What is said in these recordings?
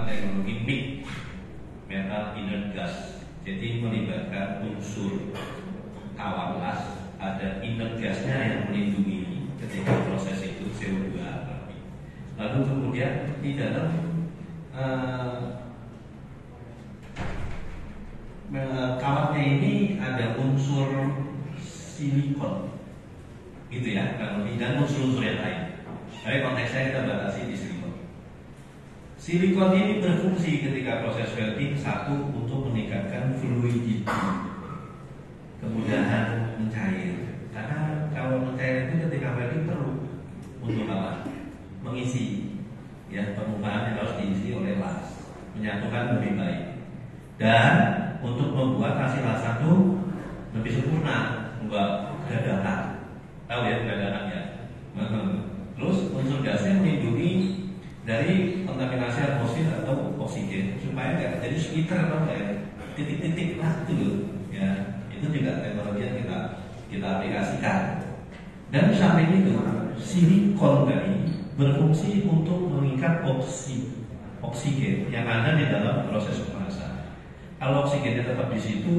teknologi MIG, metal inert gas. Jadi melibatkan unsur awan las, ada inert gasnya yang melindungi ketika proses itu CO2. Lalu kemudian di dalam kawatnya ini ada unsur silikon, gitu ya, dan unsur-unsur yang lain. Tapi konteksnya kita batasi di silikon. Silikon ini berfungsi ketika proses welding, satu, untuk meningkatkan fluidity, kemudahan mencair. Karena kalau mencair itu ketika welding perlu untuk apa? Mengisi, ya, permukaan yang harus diisi oleh las, menyatukan lebih baik, dan untuk membuat hasil las itu lebih sempurna, membuat dadakan. Tahu ya dadakan ya? Terus unsur gasnya melindungi dari kontaminasi atmosfer atau oksigen supaya nggak jadi splitter atau kayak titik-titik lah itu, ya. Itu juga teknologi yang kita aplikasikan. Dan samping itu silikon tadi berfungsi untuk mengikat oksigen yang ada di dalam proses pemanasan. Kalau oksigennya tetap di situ,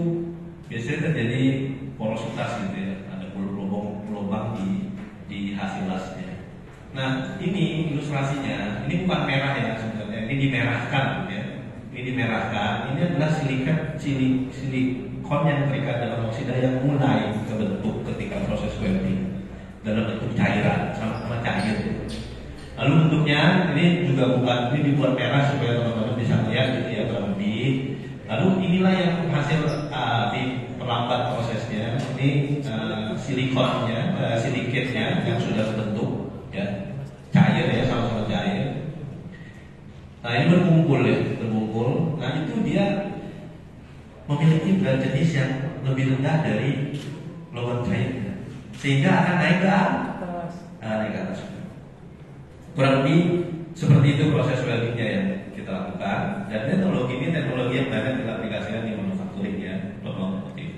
biasanya terjadi porositas gitu ya, ada lubang di hasil lasnya. Nah, ini ilustrasinya, ini bukan merah ya sebenarnya, ini dimerahkan ya. Ini dimerahkan, ini adalah silikon yang terikat dalam oksida yang mulai terbentuk ketika proses welding dalam bentuk cairan, sama cair. Lalu bentuknya ini juga bukan, ini dibuat merah supaya teman-teman bisa lihat gitu ya kurang lebih. Lalu inilah yang hasil di perlambat prosesnya. Ini silikonnya, silikatnya yang sudah terbentuk, ya, cair ya, sama-sama cair. Nah ini berkumpul ya, berkumpul. Nah itu dia memiliki berat jenis yang lebih rendah dari logam cairnya, sehingga akan naik ke atas. Naik ke atas. Kurang lebih seperti itu proses weldingnya yang kita lakukan. Dan teknologi ini teknologi yang banyak kita aplikasikan di manufacturing ya, otomotif.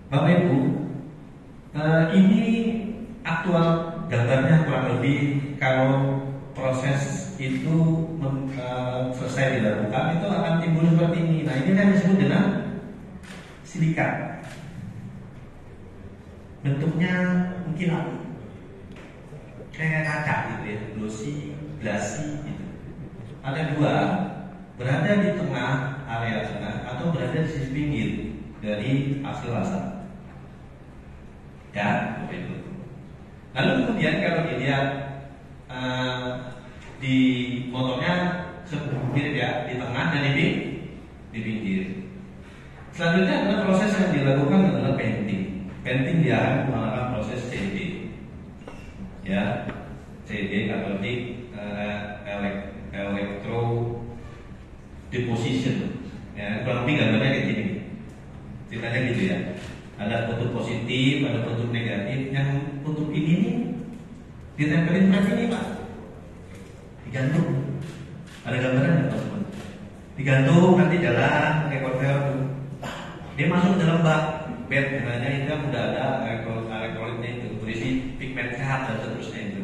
Bapak Ibu, ini aktual gambarnya kurang lebih kalau proses itu selesai dilakukan itu akan timbul seperti ini. Nah ini yang disebut dengan silikat. Bentuknya mungkin apa? Kayak kaca gitu ya, glasi gitu. Ada dua, berada di tengah, area tengah, atau berada di sisi pinggir dari hasil lasan. Ya, begitu. Lalu kemudian kalau dilihat di motornya mirip ya, di tengah dan di pinggir. Selanjutnya adalah proses yang dilakukan adalah painting. Painting dia akan menggunakan proses CD. Ya, CD katodik electro deposition. Ya, kurang lebih gambarnya kayak gini. Ceritanya gitu ya. Ada kutub positif, ada kutub negatif. Yang kutub ini nih ditempelin berapa ini Pak? Digantung. Ada gambaran nggak teman-teman? Digantung, nanti jalan pakai konveyor tuh. Dia masuk dalam bak bed, misalnya itu kan udah ada elektrolitnya itu, berisi pigmen sehat dan seterusnya itu.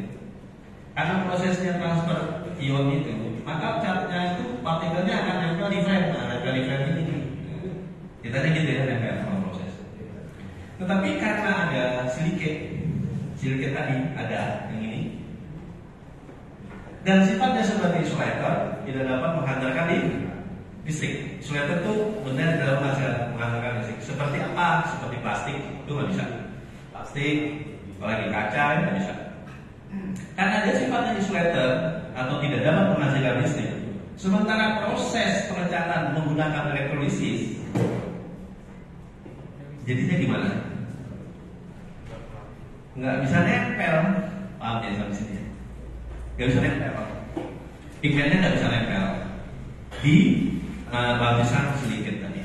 Karena prosesnya transfer ion itu, maka catnya itu partikelnya akan nempel di frame. Nah, nempel di frame ini. Kita gitu ya, nempel sama proses. Tetapi karena ada silikat tadi ada yang ini, dan sifatnya sebagai insulator, tidak dapat menghantarkan listrik. Insulator itu benar dalam menghantarkan listrik. Seperti apa? Seperti plastik itu nggak bisa. Plastik, apalagi kaca nggak bisa. Karena dia sifatnya insulator atau tidak dapat menghasilkan listrik. Sementara proses pengecatan menggunakan elektrolisis, jadinya gimana? Nggak bisa nempel. Paham ya sampai sini? Nggak bisa nempel. Pigmennya nggak bisa nempel di lapisan silikat tadi.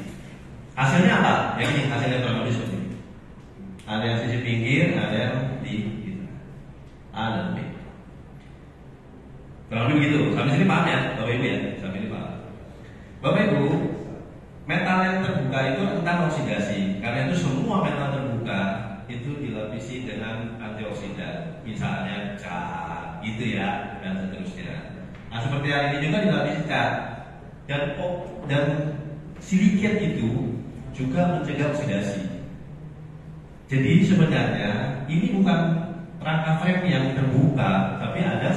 Hasilnya apa? Ya ini hasilnya kurang lebih seperti ini. Ada yang sisi pinggir, ada yang di gitu. A dan B. Kurang lebih begitu. Sampai sini paham ya, Bapak Ibu ya? Sampai ini paham. Bapak Ibu, metal yang terbuka itu rentan oksidasi. Karena itu semua metal terbuka itu dilapisi dengan antioksidan, misalnya cat, gitu ya, dan seterusnya. Nah seperti yang ini juga dilapisi cat. Dan silikat itu juga mencegah oksidasi. Jadi sebenarnya ini bukan rangka frame yang terbuka, tapi ada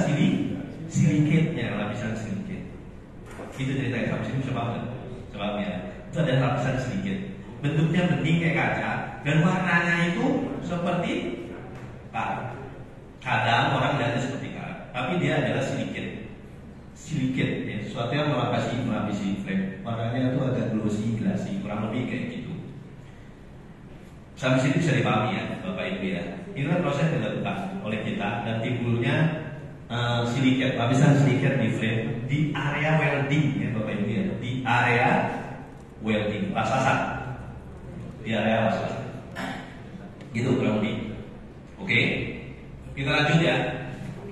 silikatnya, lapisan silikat. Itu ceritanya, habis ini coba ya. Itu ada lapisan silikat. Bentuknya bening kayak kaca dan warnanya itu seperti karat. Kadang orang lihatnya seperti karat, tapi dia adalah silikat ya, sesuatu yang melapisi frame. Warnanya itu agak glossy, kurang lebih kayak gitu. Sampai sini bisa dipahami ya Bapak Ibu ya. Inilah proses yang dilakukan oleh kita dan timbulnya silikat, lapisan silikat di frame di area welding ya Bapak Ibu ya, di area welding, las-lasan, di area las-lasan. Gitu kurang lebih. Oke, kita lanjut ya.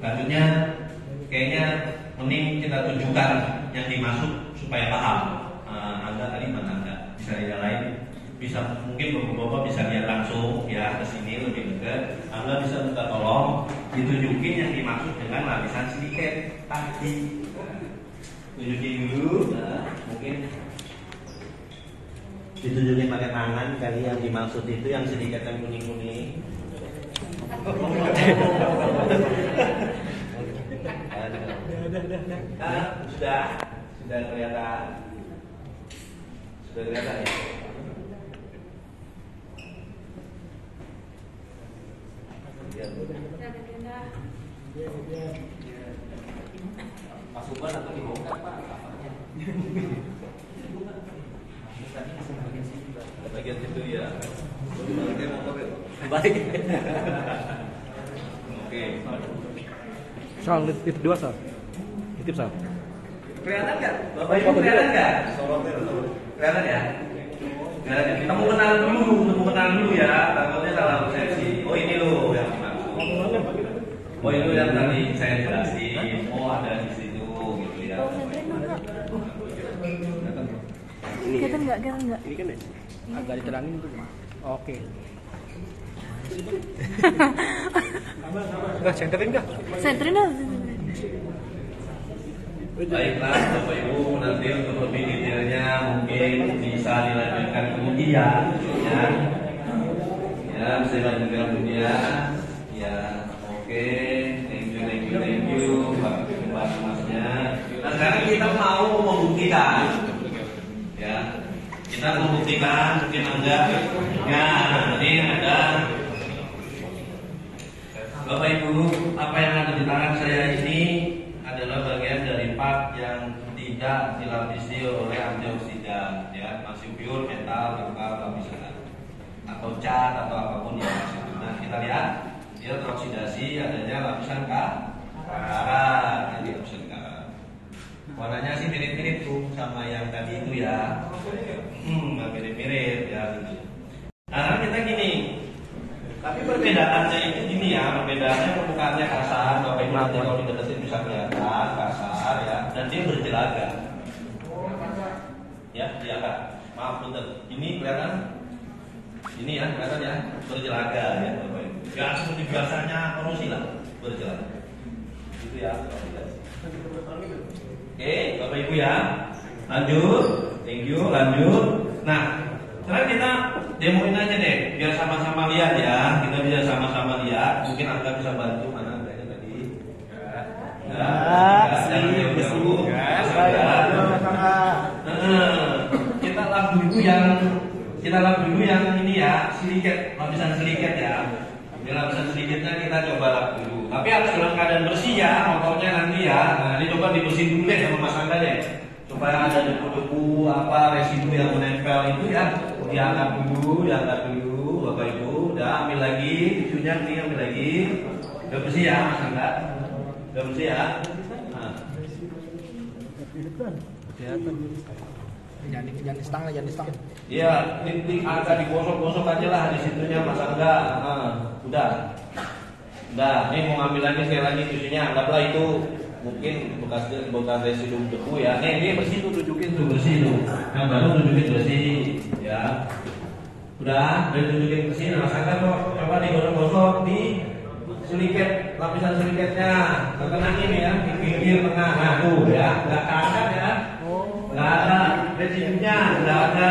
Lanjutnya kayaknya mending kita tunjukkan yang dimaksud supaya paham. Anda tadi mana Anda bisa lihat bisa mungkin bapak-bapak bisa lihat langsung ya ke sini lebih dekat. Anda bisa minta tolong ditunjukin yang dimaksud dengan lapisan silikat tadi. Tunjukin dulu, mungkin ditunjukin pakai tangan kali yang dimaksud itu yang silikat yang kuning-kuning. Sudah kelihatan ya. Masukkan atau dibongkar Pak? Bagian itu ya. Baik. Oke. Soal titip 2 Sal. Titip Sal. Kelihatan nggak? Bapak Ibu kelihatan nggak? Kelihatan ya? Kita mau kenal dulu ya. Takutnya salah persepsi. Oh ini loh yang dimaksud. Oh itu yang tadi saya jelasin. Oh ada di situ gitu ya. Kelihatan nggak? Ini kan agak diterangin tuh. Oke. Enggak senterin enggak? Senterin dah. Baiklah Bapak Ibu, nanti untuk lebih detailnya mungkin bisa dilanjutkan kemudian ya bisa dilanjutkan kemudian ya. Oke, thank you Pak Masnya. Nah sekarang kita mau membuktikan ya, kita membuktikan mungkin Anda ya, jadi ada Bapak Ibu, apa yang ada di tangan saya ini adalah bagian dari part yang tidak dilapisi oleh antioksidan ya, masih pure metal tanpa lapisan atau cat atau apapun yang masih. Nah kita lihat dia teroksidasi adanya lapisan karat, jadi lapisan karat. Warnanya sih mirip-mirip tuh sama yang tadi itu ya, mirip-mirip ya gitu. Nah kita gini. Tapi perbedaannya itu gini ya, perbedaannya permukaannya kasar, Bapak Ibu nanti kalau dideketin bisa kelihatan kasar ya, dan dia berjelaga. Ya, iya kan? Maaf betul. Ini kelihatan? Ini ya, kelihatan ya, berjelaga ya Bapak Ibu. Ya seperti biasanya korosi lah, berjelaga. Itu ya. Oke, Bapak Ibu ya. Lanjut, thank you, lanjut. Nah, sekarang kita demoin aja deh, biar sama-sama lihat ya. Kita bisa sama-sama lihat. Mungkin Anda bisa bantu mana kayaknya tadi. Jangan jauh-jauh. Kita lap dulu yang ini ya, silikat, lapisan silikat ya. Ini lapisan silikatnya kita coba lap dulu. Tapi harus dalam keadaan bersih ya, motornya nanti ya. Nah ini coba dibersihin dulu deh sama Mas Anda deh, supaya ada debu-debu apa residu yang menempel itu ya. Diangkat dulu Bapak Ibu. Udah ambil lagi tisunya nih, ambil lagi. Udah bersih ya Mas Anda? Udah bersih ya? Nah. Jangan di stang lah, jangan di stang. Iya, agak digosok-gosok aja lah di situnya Mas Anda. Udah. Nih mau ngambil lagi sekali lagi tisunya. Anggaplah itu mungkin bekas residu debu ya. Ini bersih tuh, tunjukin tuh bersih tuh. Yang baru tunjukin bersih ya. Udah tunjukin bersih. Nah Mas Anda coba digosok-gosok di silikat, lapisan silikatnya. Tenang ini ya, pinggir tengah, nah tuh ya, nggak keangkat ya, nggak ada residunya, nggak ada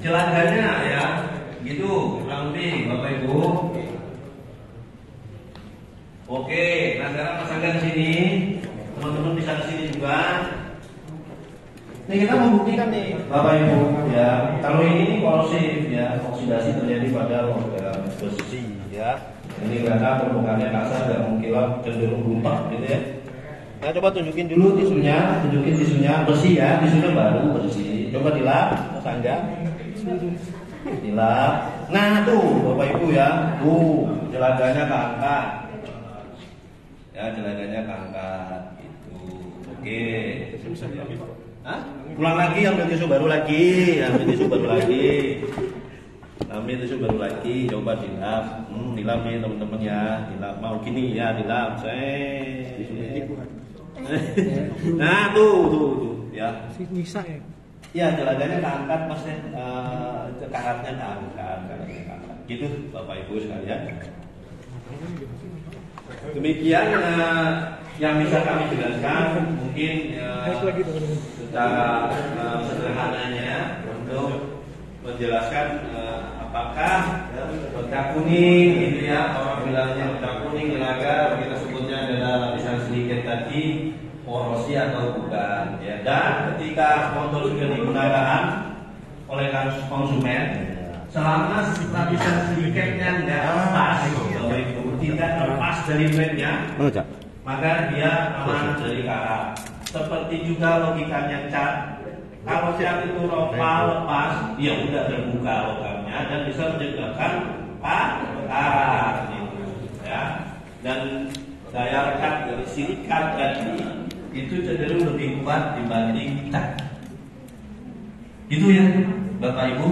jelajahnya ya, gitu kurang lebih Bapak Ibu. Oke, nah sekarang pasangkan di sini, teman-teman bisa di sini juga. Nih kita membuktikan nih Bapak Ibu ya, kalau ini korosif ya, oksidasi terjadi pada logam besi ya. Ini karena permukaannya kasar dan mengkilap cenderung runtuh gitu ya. Nah coba tunjukin dulu tisunya, besi ya, tisunya baru bersih. Coba dilap, Mas Angga. Dilap. Nah tuh Bapak Ibu ya, tuh jelajahnya keangkat. Ya jelajahnya keangkat itu. Oke. Hah? Pulang lagi ambil tisu baru lagi, ambil tisu baru lagi, coba dilap, dilap nih teman-teman ya, dilap mau gini ya, dilap, nah tuh ya. Bisa ya. Ya jelajahnya keangkat mas ya, karatnya keangkat, gitu Bapak Ibu sekalian. Demikian yang bisa kami jelaskan mungkin secara sederhananya untuk menjelaskan apakah pecah kuning gitu ya, orang bilangnya pecah kuning gelagar, kita sebutnya adalah lapisan sedikit tadi korosi atau bukan ya. Dan ketika motor sudah digunakan oleh konsumen, selama lapisan sedikitnya tidak lepas, tidak lepas dari fretnya, maka dia aman dari karat. Seperti juga logikanya cat, kalau cat itu lepas, ya udah terbuka logamnya dan bisa menyebabkan karat gitu, ya. Dan daya rekat dari silikat tadi itu cenderung lebih kuat dibanding cat. Itu ya, Bapak Ibu,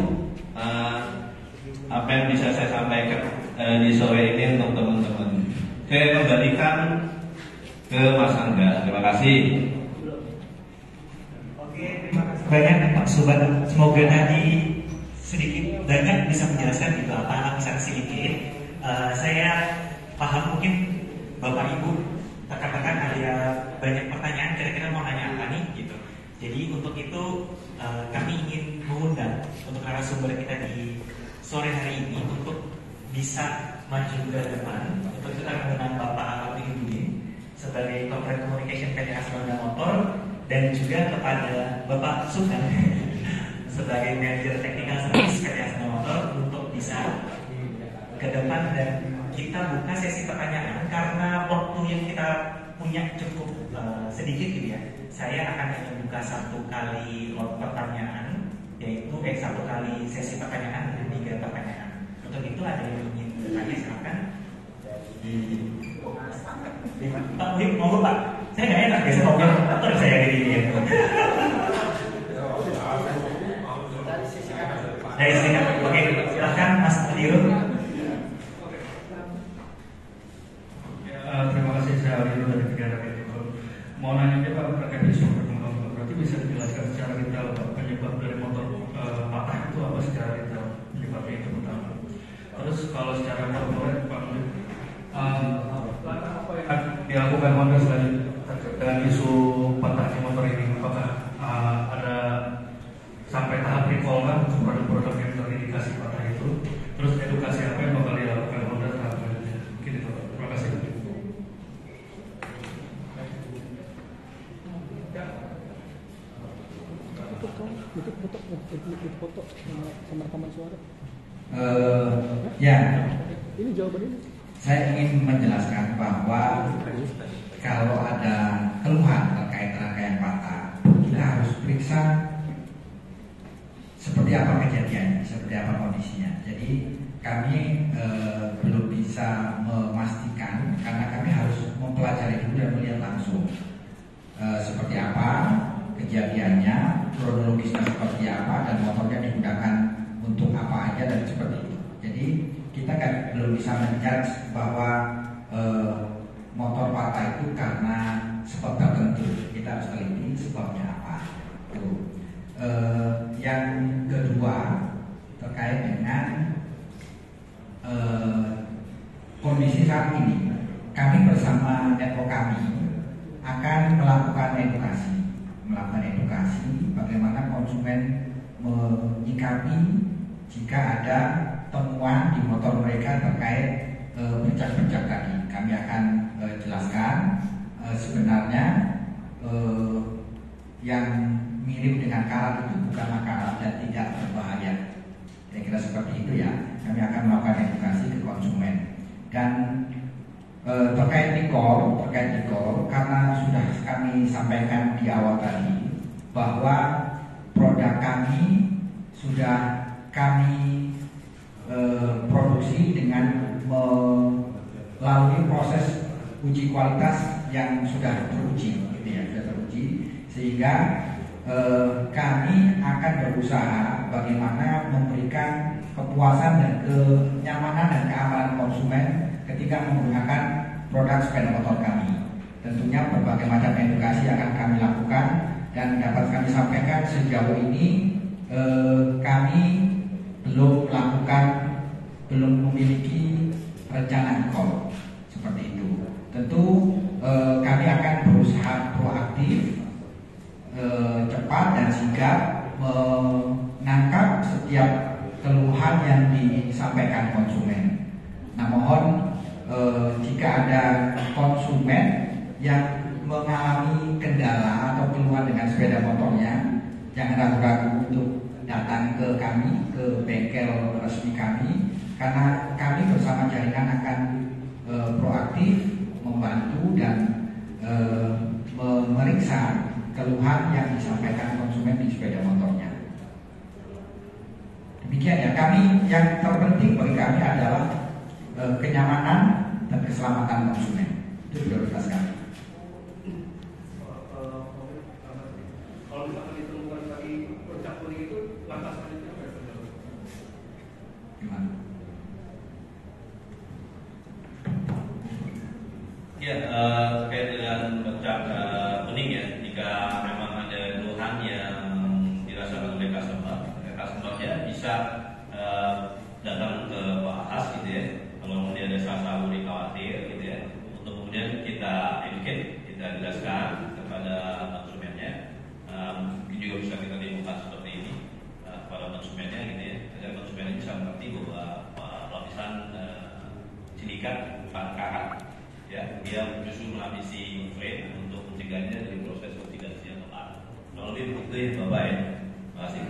apa yang bisa saya sampaikan di sore ini untuk teman-teman. Saya kembalikan ke Mas Angga. Terima kasih. Oke, terima kasih banyak Pak Subhan. Semoga tadi sedikit banyak bisa menjelaskan gitu apa lapisan silikit. Saya paham mungkin Bapak Ibu rekan-rekan ada banyak pertanyaan kira-kira mau nanya apa nih gitu. Jadi untuk itu kami ingin mengundang untuk narasumber kita di sore hari ini untuk bisa maju ke depan. Untuk kita mengundang Bapak Alauddin sebagai Corporate Communication PT Asmada Motor dan juga kepada Bapak Subhan sebagai Manager Technical Service PT Asmada Motor untuk bisa ke depan dan kita buka sesi pertanyaan karena waktu yang kita punya cukup sedikit gitu ya. Saya akan membuka satu kali lot pertanyaan, yaitu satu kali sesi pertanyaan dengan 3 pertanyaan. Untuk itu ada yang ingin bertanya silakan. Pak Muhib, monggo Pak. Saya nggak enak biasa ngobrol, atau saya kayak gini ya. Dari sini, oke, silakan Mas Adiro. Terima kasih, saya Adiro dari Negara itu. Mau nanya aja Pak terkait isu perkembangan, berarti bisa dijelaskan secara detail Pak penyebab dari motor patah itu apa secara detail penyebabnya itu pertama. Terus kalau secara korporat Pak Muhib, apa yang dilakukan Honda dengan isu patahnya motor ini? Apakah ada sampai tahap recall kan untuk produk-produk yang terindikasi patah itu? Terus edukasi apa yang bakal dilakukan Honda terhadap itu? Mungkin itu. Terima kasih. Foto sama rekaman suara. Ya. Ini jawabannya. Saya ingin menjelaskan bahwa kalau ada keluhan terkait rangkaian patah, kita harus periksa seperti apa kejadiannya, seperti apa kondisinya. Jadi kami belum bisa memastikan karena kami harus mempelajari dulu dan melihat langsung seperti apa kejadiannya, kronologisnya seperti apa, dan motornya digunakan untuk apa aja dan seperti itu. Jadi kita kan belum bisa menjudge bahwa motor patah itu karena sebab tertentu. Kita harus teliti sebabnya apa. Yang kedua terkait dengan kondisi saat ini, kami bersama network kami akan melakukan edukasi bagaimana konsumen menyikapi jika ada temuan di motor mereka terkait bercak-bercak tadi. Kami akan jelaskan sebenarnya yang mirip dengan karat itu bukanlah karat dan tidak berbahaya. Kira-kira seperti itu ya. Kami akan melakukan edukasi ke konsumen. Dan terkait nikol, karena sudah kami sampaikan di awal tadi bahwa produk kami sudah kami produksi dengan melalui proses uji kualitas yang sudah teruji, gitu ya, sudah teruji, sehingga kami akan berusaha bagaimana memberikan kepuasan dan kenyamanan dan keamanan konsumen ketika menggunakan produk sepeda motor kami. Tentunya berbagai macam edukasi akan kami lakukan dan dapat kami sampaikan sejauh ini kami belum memiliki rencana recall seperti itu. Tentu kami akan berusaha proaktif, cepat dan sigap menangkap setiap keluhan yang disampaikan konsumen. Nah, mohon jika ada konsumen yang mengalami kendala atau keluhan dengan sepeda motornya, jangan ragu-ragu untuk datang ke kami, ke bengkel resmi kami, karena kami bersama jaringan akan proaktif membantu dan memeriksa keluhan yang disampaikan konsumen di sepeda motornya. Demikian ya, kami yang terpenting bagi kami adalah kenyamanan dan keselamatan konsumen. Itu prioritas kami. Kalau misalkan ditemukan lagi bercak kuning itu, langkah selanjutnya apa ya? Gimana? Ya, terkait dengan bercak kuning ya, jika memang ada keluhan yang dirasakan oleh customer-nya bisa datang ke Pak Has gitu ya. Kalau kemudian ada salah satu khawatir gitu ya, untuk kemudian kita educate, kita jelaskan kepada konsumennya. Mungkin juga bisa kita dibuka seperti ini kepada konsumennya gitu ya, agar konsumennya bisa mengerti bahwa lapisan silikat bukan karat. Ya, dia justru melapisi frame untuk mencegahnya dari proses oksidasi yang tepat. Kalau lebih begitu ya Bapak ya. Terima kasih.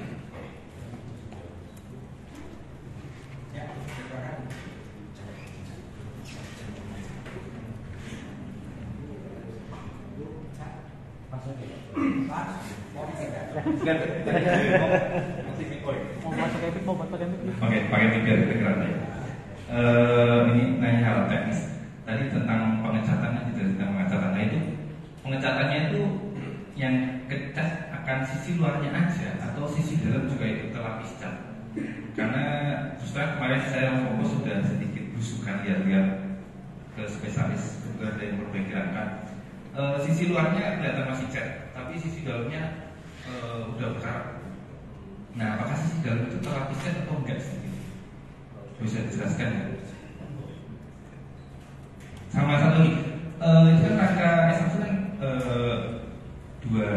Ya, silakan. Oke, pakai tiga kegeran ya. Ini nanya hal teknis. Tadi tentang pengecatannya, tentang pengecatannya itu, pengecatannya itu yang kecat akan sisi luarnya aja atau sisi dalam juga itu terlapis cat. Karena justru kemarin saya fokus sudah sedikit busukan lihat-lihat ke spesialis kebetulan dari perbaikan kan. Sisi luarnya kelihatan masih cat, tapi sisi dalamnya udah berkarat. Nah, apakah sisi dalam itu terlapis cat atau enggak sih? Bisa dijelaskan ya? Sama satu nih, itu kan rangka S1 kan dua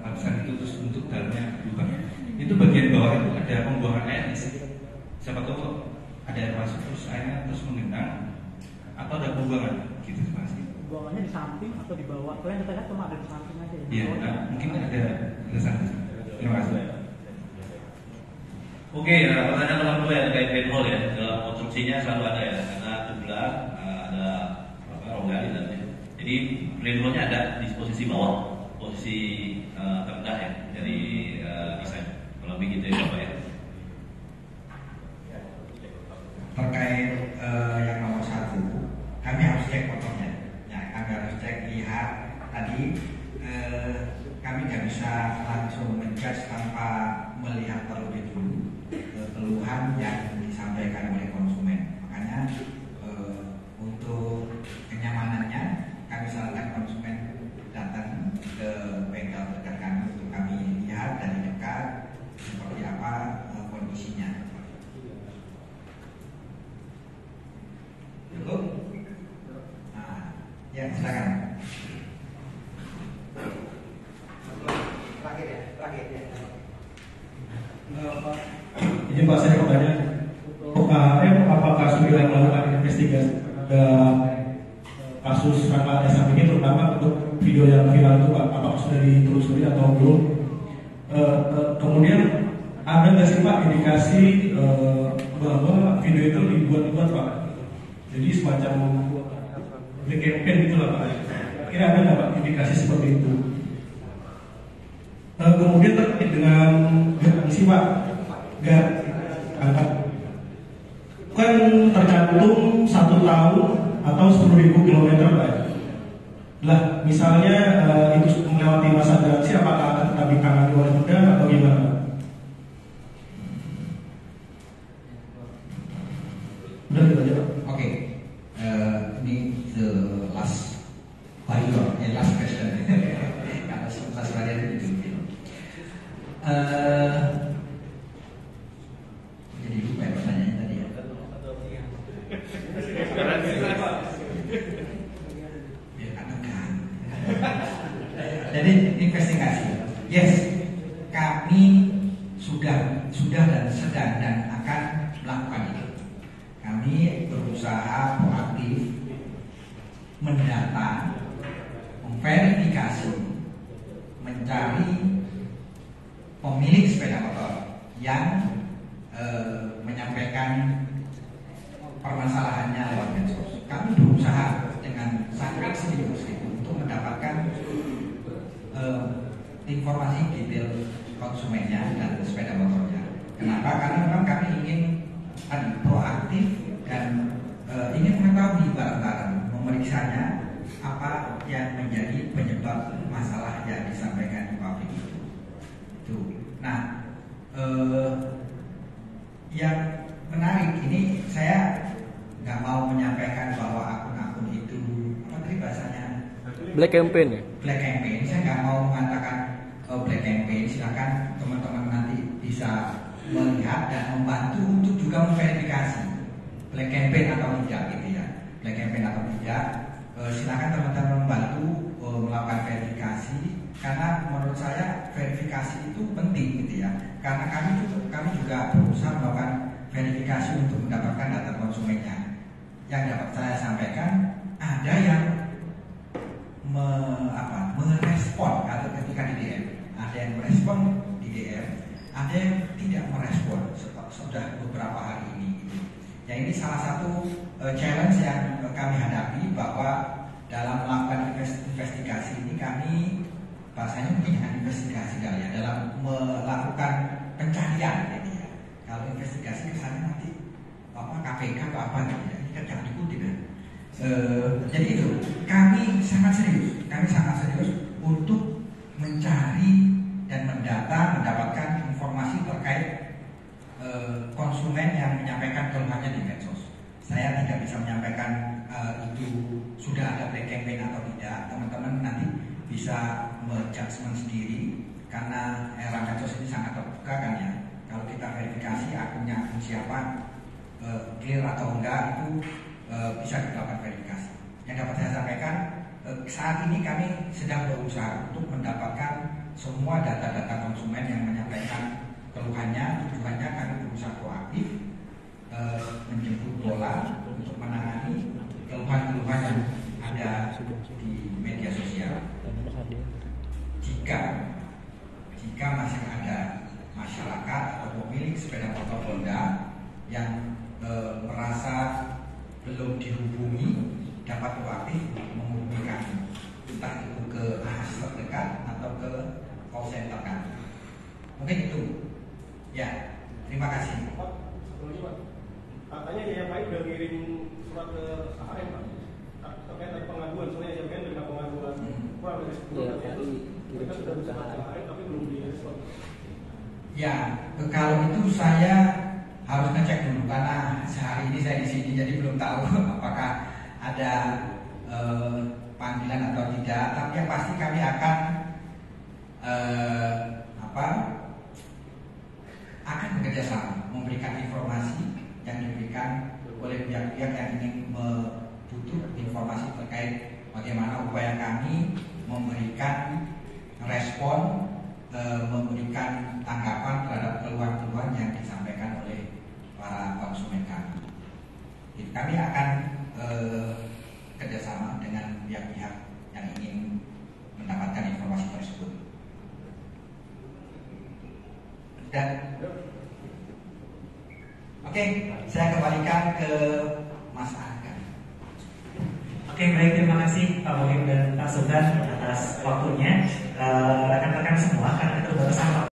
lapisan itu terus untuk dalamnya berubah. Itu bagian bawah itu ada pembuangan air di sini. Siapa tahu ada air masuk terus airnya terus menggenang atau ada pembuangan gitu pasti. Buangannya di samping atau di bawah? Kalian kita lihat cuma ada di samping aja. Iya, nah, mungkin ada tulisan di sini. Terima kasih. Oke, pertanyaan nomor 2 ya terkait pinhole ya. Dalam konstruksinya selalu ada ya, karena tubular ada rongga di dalamnya. Jadi pinhole-nya ada di posisi bawah, posisi terendah ya dari desain. Kalau begitu ya Bapak ya. Terkait yang nomor 1, kami harus cek motornya. Ya, kami harus cek, lihat tadi kami nggak bisa langsung menjudge tanpa melihat terlebih dulu keluhan yang disampaikan oleh konsumen. Makanya untuk kenyamanannya kami sarankan konsumen datang ke bengkel terdekat kami untuk kami lihat dari dekat seperti apa kondisinya. Cukup? Nah, ya silakan. Ini Pak, saya mau tanya, untuk KHM apakah sudah melakukan investigasi kasus Rahmat Esam ini, terutama untuk video yang viral itu Pak, apakah sudah ditelusuri atau belum? Kemudian ada nggak sih Pak indikasi bahwa video itu dibuat-buat Pak? Jadi semacam black campaign gitu lah Pak. Kira ada nggak Pak indikasi seperti itu? Kemudian terkait dengan garansi Pak, kan tercantum 1 tahun atau 10.000 kilometer Pak. Lah misalnya itu melewati masa garansi, apakah akan tetap ditangani oleh Pemda atau gimana? Udah gitu aja Pak. Oke, ini the last last question. Karena last varian itu. Jadi lupa ya pertanyaannya tadi ya. Biar tegang. Jadi investigasi. Yes, kami sudah dan sedang dan akan melakukan itu. Kami berusaha proaktif mendata, memverifikasi, mencari pemilik sepeda motor yang menyampaikan permasalahannya lewat medsos. Kami berusaha dengan sangat serius untuk mendapatkan informasi detail konsumennya dan sepeda motornya. Kenapa? Karena memang kami ingin proaktif dan ingin mengetahui bareng-bareng, memeriksanya apa yang menjadi penyebab masalah yang disampaikan di publik itu. Nah, yang menarik ini saya nggak mau menyampaikan bahwa akun-akun itu apa tadi bahasanya Black campaign ya? Black campaign. Saya nggak mau mengatakan black campaign. Silakan teman-teman nanti bisa melihat dan membantu untuk juga memverifikasi black campaign atau tidak gitu ya. Black campaign atau tidak, silakan teman-teman membantu melakukan verifikasi, karena menurut saya verifikasi itu penting gitu ya. Karena kami juga berusaha melakukan verifikasi untuk mendapatkan data konsumennya. Yang dapat saya sampaikan, ada yang merespon atau ketika di DM, ada yang merespon di DM, ada yang tidak merespon sudah beberapa hari ini gitu. Ya ini salah satu challenge yang kami hadapi, bahwa dalam melakukan investigasi ini kami bahasanya mungkin investigasi kali ya, dalam melakukan pencarian gitu ya. Kalau investigasi kesannya nanti apa KPK atau apa gitu ya, ini kan jangan dikutip ya. Jadi itu kami sangat serius untuk mencari dan mendapatkan informasi terkait konsumen yang menyampaikan keluhannya di medsos. Saya tidak bisa menyampaikan itu sudah ada black campaign atau tidak. Teman-teman nanti bisa menjudgment sendiri, karena era medsos ini sangat terbuka kan ya. Kalau kita verifikasi akunnya akun siapa, clear atau enggak, itu bisa kita lakukan verifikasi. Yang dapat saya sampaikan, saat ini kami sedang berusaha untuk mendapatkan semua data-data konsumen yang menyampaikan keluhannya. Tujuannya kami berusaha proaktif menjemput bola untuk menangani keluhan-keluhan yang ada di media sosial. Jika masih ada masyarakat atau pemilik sepeda motor Honda yang merasa belum dihubungi, dapat proaktif menghubungi kami, entah itu ke AHAS terdekat atau ke call center kami. Mungkin itu. Ya, terima kasih. Katanya yang baik udah ngirim surat ke KHM Pak, terkait dari pengaduan. Soalnya yang terima pengaduan kurang dari 10 hari. Mereka sudah bisa ke KHM tapi belum direspon. Ya, kalau itu saya harus ngecek dulu, karena sehari ini saya di sini jadi belum tahu apakah ada panggilan atau tidak. Tapi yang pasti kami akan akan bekerjasama memberikan informasi yang diberikan oleh pihak-pihak yang ingin butuh informasi terkait bagaimana upaya kami memberikan respon memberikan tanggapan terhadap keluhan-keluhan yang disampaikan oleh para konsumen kami. Jadi kami akan kerjasama dengan pihak-pihak yang ingin mendapatkan informasi tersebut. Dan oke, saya kembalikan ke Mas Aga. Oke, baik, terima kasih Pak Muhim dan Pak Sultan atas waktunya. Rekan-rekan semua, karena keterbatasan